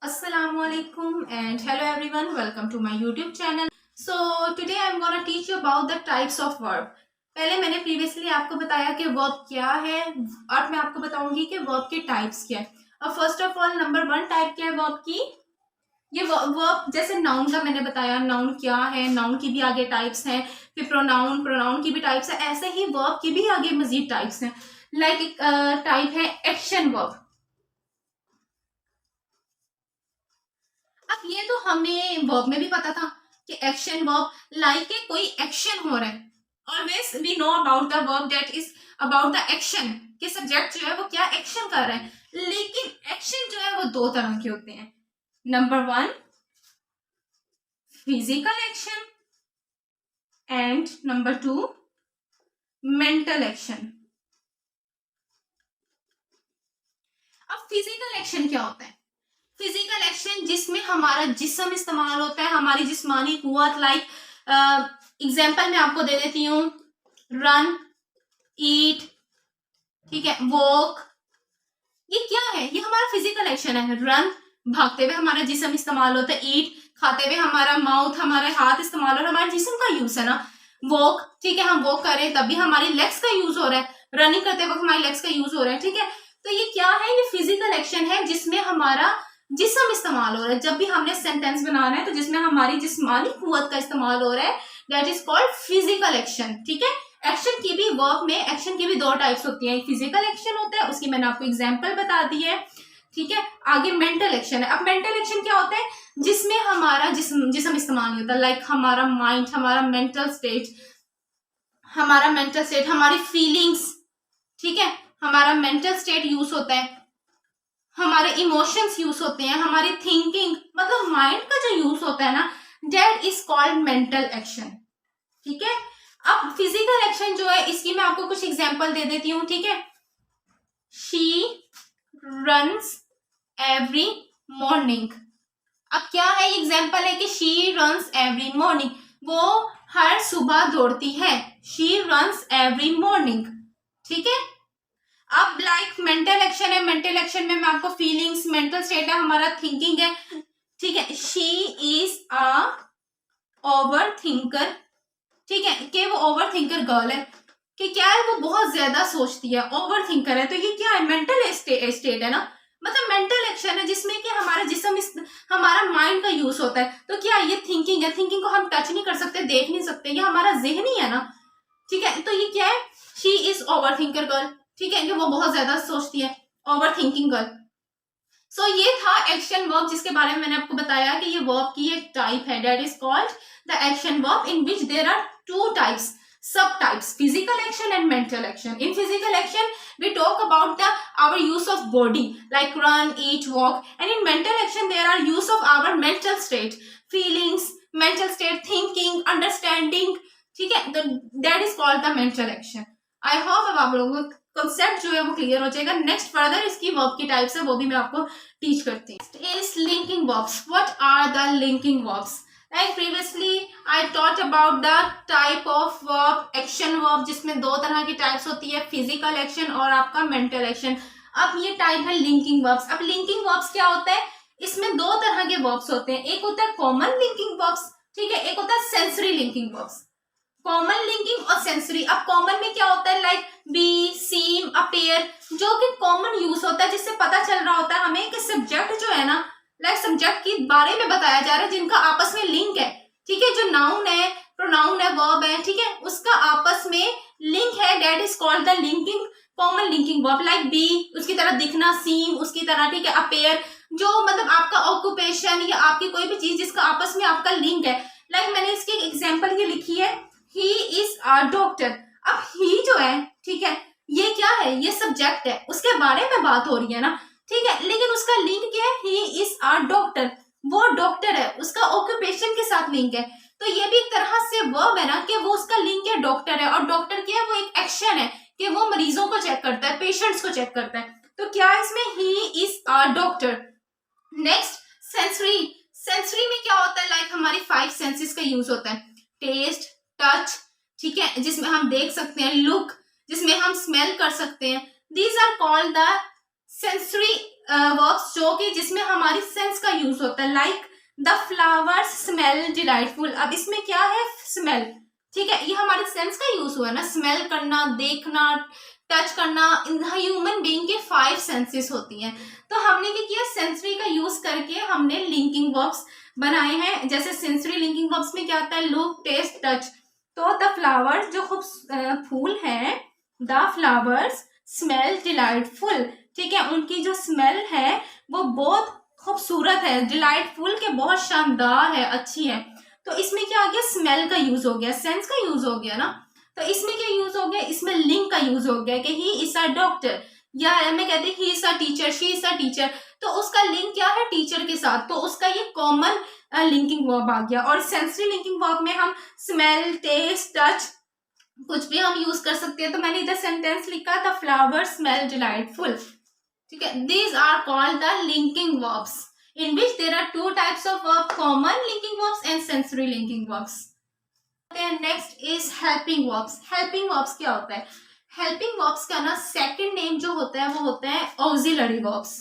Assalamualaikum and hello everyone, welcome to my YouTube channel. So today I'm gonna teach you about the types of verb. पहले मैंने previously आपको बताया कि verb क्या है और मैं आपको बताऊंगी कि वर्ब के टाइप्स क्या है। अब first of all number 1 type क्या है वर्ब की, ये वर्ब जैसे नाउन का मैंने बताया, नाउन क्या है, नाउन की भी आगे टाइप्स हैं, फिर प्रोनाउन, प्रोनाउन की भी टाइप्स है, ऐसे ही वर्ब की भी आगे मजीद टाइप्स हैं। लाइक टाइप है एक्शन वर्ब। अब ये तो हमें वर्ब में भी पता था कि एक्शन वर्ब लाइक के कोई एक्शन हो रहा है। Always we know about the verb that is about the action, कि सब्जेक्ट जो है वो क्या एक्शन कर रहा है। लेकिन एक्शन जो है वो दो तरह के होते हैं। Number 1 physical action and number 2 mental action. अब फिजिकल एक्शन क्या होता है? फिजिकल एक्शन जिसमें हमारा जिस्म इस्तेमाल होता है, हमारी जिस्मानी कुव्वत। लाइक एग्जाम्पल मैं आपको दे देती हूँ, रन, ईट, ठीक है, वॉक। ये क्या है? ये हमारा फिजिकल एक्शन है। रन, भागते हुए हमारा जिस्म इस्तेमाल होता है। ईट, खाते हुए हमारा माउथ, हमारे हाथ इस्तेमाल हो रहा है, हमारे जिस्म का यूज है ना। वॉक, ठीक है, हम वॉक कर रहे हैं तभी हमारी लेग्स का यूज हो रहा है। रनिंग करते वक्त हमारी लेग्स का यूज हो रहा है, ठीक है। तो ये क्या है? ये फिजिकल एक्शन है जिसमें हमारा जिस्म इस्तेमाल हो रहा है। जब भी हमने सेंटेंस बनाना है तो जिसमें हमारी जिस्मानी कुव्वत का इस्तेमाल हो रहा है, that is called physical action, ठीक है। एक्शन की भी वर्ब में एक्शन की भी दो टाइप्स होती हैं। फिजिकल एक्शन होता है, उसकी मैंने आपको एग्जांपल बता दी है, ठीक है। आगे मेंटल एक्शन है। अब मेंटल एक्शन क्या होता है? जिसमें हमारा जिस्म इस्तेमाल नहीं होता। लाइक हमारा माइंड, हमारा मेंटल स्टेट, हमारी फीलिंग्स, ठीक है, हमारा मेंटल स्टेट यूज होता है, हमारे इमोशंस यूज होते हैं, हमारी थिंकिंग, मतलब माइंड का जो यूज होता है ना, that is called mental action, ठीक है। अब फिजिकल एक्शन जो है इसकी मैं आपको कुछ एग्जांपल दे देती हूँ, ठीक है। She runs every morning. अब क्या है? एग्जांपल है कि शी रन्स एवरी मॉर्निंग, वो हर सुबह दौड़ती है। शी रन्स एवरी मॉर्निंग, ठीक है। अब लाइक मेंटल एक्शन है। मेंटल एक्शन में मैं आपको फीलिंग्स, मेंटल स्टेट है, हमारा थिंकिंग है, ठीक है। She is a over thinker, ठीक है, कि वो ओवर थिंकर गर्ल है, कि क्या है, वो बहुत ज्यादा सोचती है, ओवर थिंकर है। तो ये क्या है? मेंटल स्टेट है ना, मतलब मेंटल एक्शन है जिसमें कि हमारा जिस्म, हमारा माइंड का यूज होता है। तो क्या ये थिंकिंग है? थिंकिंग को हम टच नहीं कर सकते, देख नहीं सकते, ये हमारा ज़हनी है ना, ठीक है। तो ये क्या है? She is over thinker girl, ठीक है, कि वो बहुत ज्यादा सोचती है, ओवर थिंकिंग गर्ल। सो ये था एक्शन वर्ब जिसके बारे में मैंने आपको बताया कि ये वर्ब की एक टाइप है, that is called the action verb, in which there are two types, subtypes, physical action and mental action. In physical action we talk about the our use of body like run, eat, walk, and in mental action there are use of our mental state, feelings, mental state, thinking, understanding, ठीक है। तो that is called the mental action. I hope अब आप लोगों को concept जो है वो क्लियर हो जाएगा। नेक्स्ट फर्दर इसकी वर्ब की टाइप्स है वो भी मैं आपको टीच करती हूँ। Is linking verbs. What are the linking verbs? Like previously I taught about the type of verb action verb, जिसमें दो तरह की टाइप्स होती है, फिजिकल एक्शन और आपका मेंटल एक्शन। अब ये टाइप है लिंकिंग वर्ब्स। अब लिंकिंग वर्ब्स क्या होता है? इसमें दो तरह के वर्ब्स होते हैं, एक होता है कॉमन लिंकिंग वर्ब्स, ठीक है, एक होता है sensory linking verbs. Common linking और सेंसरी। अब कॉमन में क्या होता है? लाइक बी, सीम, अपेयर, जो कि कॉमन यूज होता है, जिससे पता चल रहा होता है हमें कि सब्जेक्ट जो है ना, लाइक सब्जेक्ट के बारे में बताया जा रहा है जिनका आपस में लिंक है, ठीक है। जो नाउन है, प्रोनाउन है, वर्ब है, ठीक है, उसका आपस में लिंक है, that is called the linking, common linking verb. Like be उसकी तरह दिखना, सीम उसकी तरह, ठीक है, अपेयर जो मतलब आपका ऑक्यूपेशन या आपकी कोई भी चीज जिसका आपस में आपका लिंक है। लाइक मैंने इसकी एग्जाम्पल ये लिखी है, ही इज अ डॉक्टर। अब ही जो है, ठीक है, ये क्या है? ये सब्जेक्ट है, उसके बारे में बात हो रही है ना, ठीक है, लेकिन उसका लिंक क्या है? ही इज अ डॉक्टर, वो डॉक्टर है, उसका ऑक्यूपेशन के साथ लिंक है। तो ये भी एक तरह से वर्ब है ना, कि वो उसका लिंक है, डॉक्टर है, और डॉक्टर क्या है? वो एक एक्शन है कि वो मरीजों को चेक करता है, पेशेंट्स को चेक करता है। तो क्या है इसमें? He is a doctor. Next sensory. Sensory में क्या होता है? लाइक हमारी 5 सेंसेस का यूज होता है, टेस्ट, टच, ठीक है, जिसमें हम देख सकते हैं, लुक, जिसमें हम स्मेल कर सकते हैं। These are called the sensory verbs, जो कि जिसमें हमारी सेंस का यूज होता है। Like the flowers smell delightful. अब इसमें क्या है, स्मेल, ठीक है, ये हमारे सेंस का यूज हुआ है ना, स्मेल करना, देखना, टच करना। इन ह्यूमन बीइंग के 5 सेंसेस होती हैं। तो हमने क्या किया, सेंसरी का यूज करके हमने लिंकिंग वर्ब्स बनाए हैं। जैसे सेंसरी लिंकिंग वर्ब्स में क्या आता है, लुक, टेस्ट, टच। तो द फ्लावर्स, जो खूब फूल है, द फ्लावर्स स्मेल डिलाइटफुल, ठीक है, उनकी जो स्मेल है वो बहुत खूबसूरत है, डिलाइटफुल के बहुत शानदार है, अच्छी है। तो इसमें क्या आ गया, स्मेल का यूज हो गया, सेंस का यूज हो गया ना। तो इसमें क्या यूज हो गया, इसमें लिंक का यूज हो गया कि ही इज अ डॉक्टर, या मैं कहते हैं he is a teacher, she is a teacher. तो उसका लिंक क्या है, टीचर के साथ, तो उसका ये कॉमन लिंकिंग वर्ब आ गया। और सेंसरी लिंकिंग वर्ब में हम स्मेल, टेस्ट, टच कुछ भी हम यूज कर सकते हैं। तो मैंने इधर सेंटेंस लिखा था, फ्लावर स्मेल डिलाइटफुल, ठीक है। These are called the linking verbs in which there are 2 types of verb, common linking verbs and sensory linking verbs. And next is helping verbs. Helping verbs क्या होता है, helping verbs का ना second name जो होता है वो होता है auxiliary verbs.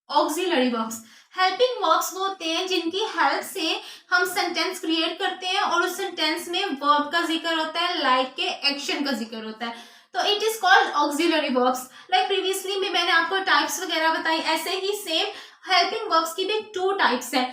Auxiliary verbs, helping verbs वो होते हैं जिनकी हेल्प से हम सेंटेंस क्रिएट करते हैं और उस सेंटेंस में वर्ब का जिक्र होता है, लाइक के एक्शन का जिक्र होता है। तो it is called auxiliary verbs. Like previously में मैंने आपको टाइप्स वगैरह बताई, ऐसे ही सेम हेल्पिंग वर्ब्स की भी 2 टाइप्स है,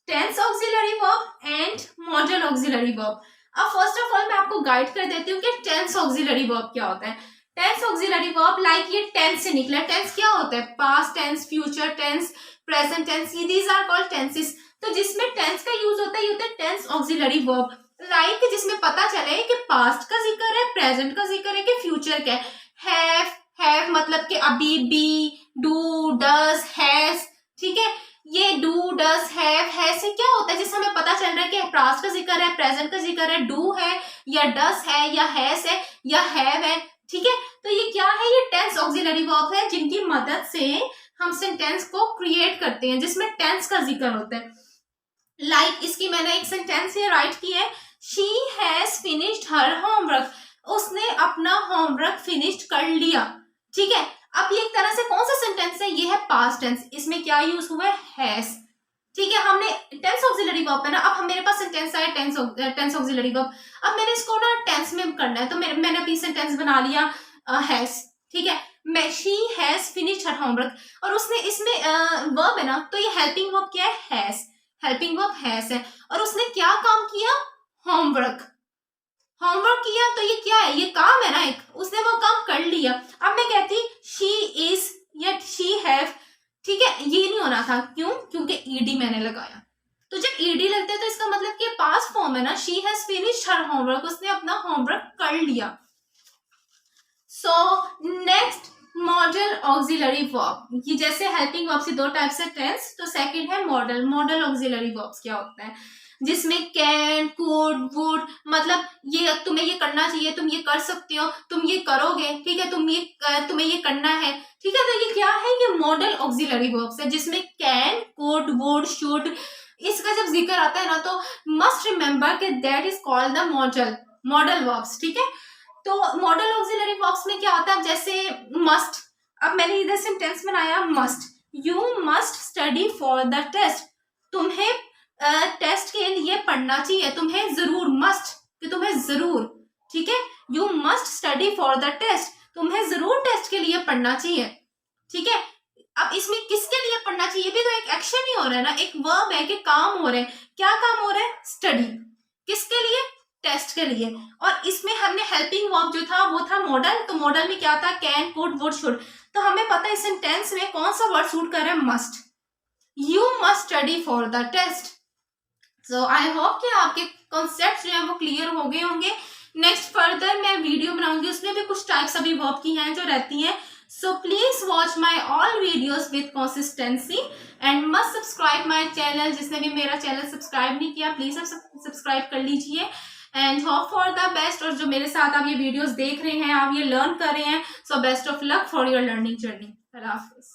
tense auxiliary verb and modal auxiliary verb. अब फर्स्ट ऑफ ऑल मैं आपको गाइड कर देती हूँ कि टेंस ऑक्सिलरी वर्ब क्या होता है। टेंस ऑक्सिलरी वर्ब, लाइक ये टेंस से निकला। टेंस क्या होता है, past tense, future tense, present tense, these are called tenses. तो जिसमें टेंस का यूज होता है ये होता है टेंस ऑक्सिलरी वर्ब, लाइक जिसमें पता चले कि पास्ट का जिक्र है, प्रेजेंट का जिक्र है, कि फ्यूचर का है। हैव मतलब कि अभी, बी, डू, डज, हैज, ठीक है। ये डू, डज, हैव से क्या होता है, जिससे हमें पता चल रहा है कि पास्ट का जिक्र है, प्रेजेंट का जिक्र है, डू है या डज है या हैज है या हैव है, ठीक है। तो ये क्या है, ये टेंस ऑक्सिलरी वर्ब है जिनकी मदद से हम सेंटेंस को क्रिएट करते हैं जिसमें टेंस का जिक्र होता है। लाइक इसकी मैंने एक सेंटेंस ये राइट की है, she has finished her homework, उसने अपना होमवर्क फिनिश्ड कर लिया, ठीक है। अब ये एक तरह से कौन सा सेंटेंस है, ये है पास्ट टेंस, इसमें क्या यूज हुआ है, हैज, ठीक है। हमने टेंस ऑक्सिलरी वर्ब है ना, अब हम मेरे पास सेंटेंस आया टेंस ऑक्सिलरी वर्ब। अब मैंने इसको ना टेंस में करना है, तो मैंने अपनी सेंटेंस बना लिया हैज, ठीक है। मैं she has finished her homework, और उसने इसमें वर्ब है ना, तो ये हेल्पिंग वर्ब क्या है, हैज, हेल्पिंग वर्ब हैज है। और उसने क्या काम किया, होमवर्क किया, तो ये क्या है, ये काम है ना एक, उसने वो काम कर लिया। अब मैं कहती शी इज या शी हैव, ठीक है, ये नहीं होना था, क्यों, क्योंकि ईडी मैंने लगाया। तो जब ईडी लगता है तो इसका मतलब कि पास्ट फॉर्म है ना, she has finished her homework, उसने अपना होमवर्क कर लिया। So next model auxiliary verb, ये जैसे हेल्पिंग वर्ब से 2 टाइप से टेंस, तो सेकंड है मॉडल ऑक्सिलरी वर्ब्स क्या होता है, जिसमें कैन, कुड, वुड, मतलब ये तुम्हें ये करना चाहिए, तुम ये कर सकते हो, तुम ये करोगे, ठीक है, तुम्हें ये करना है, ठीक है। तो ये क्या है, ये मॉडल ऑक्सिलरी वर्ब्स है जिसमें कैन, कुड, वुड, शुड, इसका जब जिक्र आता है ना तो मस्ट रिमेंबर कि that is called the modal verbs, ठीक है। तो मॉडल ऑक्सिलरी वर्ब्स में क्या होता है, जैसे मस्ट, अब मैंने इधर सेंटेंस बनाया, must, you must study for the test, तुम्हें टेस्ट के लिए पढ़ना चाहिए, तुम्हें जरूर, मस्ट कि तुम्हें जरूर, ठीक है, you must study for the test, तुम्हें जरूर टेस्ट के लिए पढ़ना चाहिए, ठीक है। अब इसमें किसके लिए पढ़ना चाहिए, भी तो एक एक्शन ही हो रहा है ना, एक वर्ब है कि काम हो रहा है, क्या काम हो रहा है, स्टडी, किसके लिए, टेस्ट के लिए। और इसमें हमने हेल्पिंग वर्ब जो था वो था मॉडल, तो मॉडल में क्या था, कैन, कुड, वुड, शुड। तो हमें पता है इस सेंटेंस में कौन सा वर्ड सूट कर रहा है, must, you must study for the test. So I hope कि आपके कॉन्सेप्ट जो है वो क्लियर हो गए होंगे। नेक्स्ट फर्दर मैं वीडियो बनाऊंगी, उसमें भी कुछ टाइप्स अभी वर्ब की हैं जो रहती हैं। So please watch my all videos with consistency and must subscribe my channel. जिसने भी मेरा चैनल सब्सक्राइब नहीं किया प्लीज सब्सक्राइब कर लीजिए and hope for the best. और जो मेरे साथ आप ये वीडियोस देख रहे हैं, आप ये लर्न कर रहे हैं, so best of luck for your learning journey. अल्लाह हाफिज़।